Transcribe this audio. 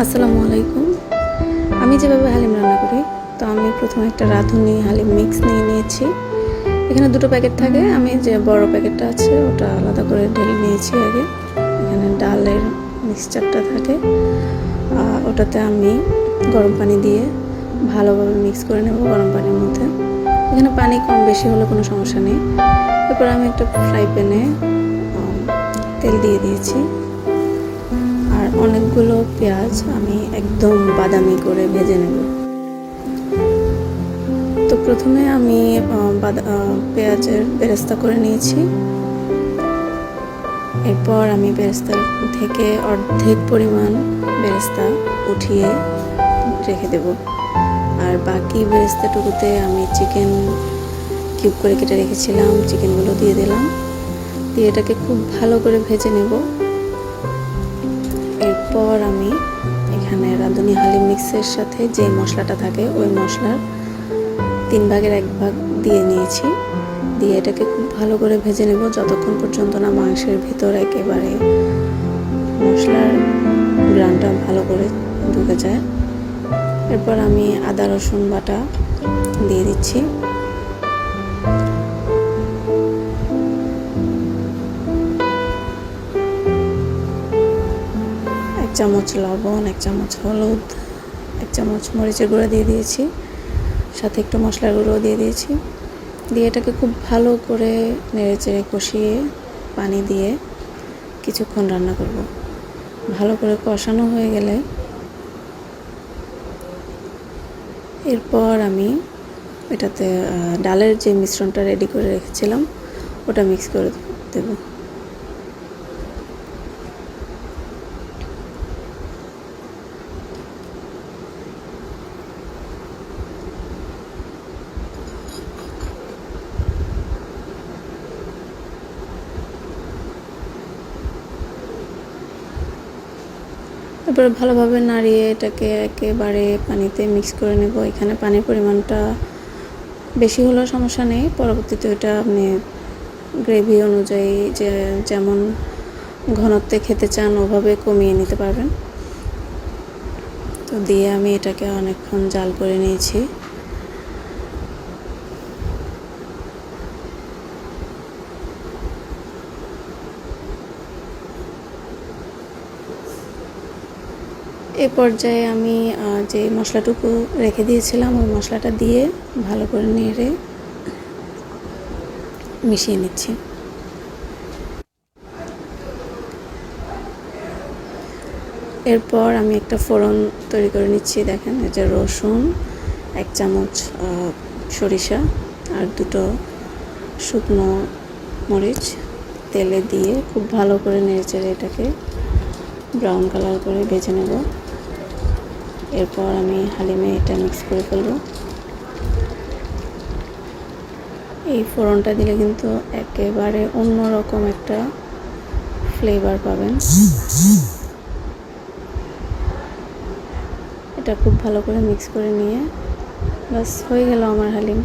আসসালামু আলাইকুম। আমি যেভাবে হালিম রান্না করি, তো আমি প্রথমে একটা রাঁধুনি হালিম মিক্স নিয়ে নিয়েছি। এখানে দুটো প্যাকেট থাকে, আমি যে বড় প্যাকেটটা আছে ওটা আলাদা করে ঢেলে নিয়েছি আগে। এখানে ডালের মিক্সচারটা থাকে, ওটাতে আমি গরম পানি দিয়ে ভালোভাবে মিক্স করে নেব গরম পানির মধ্যে। এখানে পানি কম বেশি হলে কোনো সমস্যা নেই। তারপর আমি একটা ফ্রাই প্যানে তেল দিয়ে দিয়েছি, আর অনেকগুলো পেঁয়াজ আমি একদম বাদামি করে ভেজে নেব। তো প্রথমে আমি পেঁয়াজের বেরেস্তা করে নিয়েছি। এরপর আমি বেরেস্তা থেকে অর্ধেক পরিমাণ বেরেস্তা উঠিয়ে রেখে দেব, আর বাকি বেরেস্তাটুকুতে আমি চিকেন কিউব করে কেটে রেখেছিলাম, চিকেনগুলো দিয়ে দিলাম। দিয়ে এটাকে খুব ভালো করে ভেজে নেব। এরপর আমি এখানে রাঁধুনি হালিম মিক্সের সাথে যে মশলাটা থাকে ওই মশলার 3 ভাগের 1 ভাগ দিয়ে নিয়েছি। দিয়ে এটাকে খুব ভালো করে ভেজে নেব যতক্ষণ পর্যন্ত না মাংসের ভিতর একেবারে মশলার গ্রানটা ভালো করে ঢুকে যায়। এরপর আমি আদা রসুন বাটা দিয়ে দিচ্ছি। এক চামচ লবণ, 1 চামচ হলুদ, 1 চামচ মরিচের গুঁড়া দিয়ে দিয়েছি, সাথে একটু মশলার গুঁড়ো দিয়ে দিয়েছি। দিয়ে এটাকে খুব ভালো করে নেড়েচেড়ে কষিয়ে পানি দিয়ে কিছুক্ষণ রান্না করব। ভালো করে কষানো হয়ে গেলে এরপর আমি এটাতে ডালের যে মিশ্রণটা রেডি করে রেখেছিলাম ওটা মিক্স করে দেব। তারপরে ভালোভাবে নাড়িয়ে এটাকে একেবারে পানিতে মিক্স করে নেব। এখানে পানির পরিমাণটা বেশি হলেও সমস্যা নেই, পরবর্তীতে এটা আপনি গ্রেভি অনুযায়ী যে যেমন ঘনত্বে খেতে চান ওভাবে কমিয়ে নিতে পারবেন। তো দিয়ে আমি এটাকে অনেকক্ষণ জাল করে নিয়েছি। এই পর্যায়ে আমি যে মশলাটুকু রেখে দিয়েছিলাম ওই মশলাটা দিয়ে ভালো করে নেড়ে মিশিয়ে নিচ্ছি। এরপর আমি একটা ফোড়ন তৈরি করে নিচ্ছি। দেখেন, এই যে রসুন, 1 চামচ সরিষা আর 2টো শুকনো মরিচ তেলে দিয়ে খুব ভালো করে নেড়েচেড়ে এটাকে ব্রাউন কালার করে ভেজে নেব। এরপর আমি হালিমে এটা মিক্স করে ফেলব। এই ফোড়নটা দিলে কিন্তু একেবারে অন্যরকম একটা ফ্লেভার পাবেন। এটা খুব ভালো করে মিক্স করে নিয়ে বাস হয়ে গেল আমার হালিম।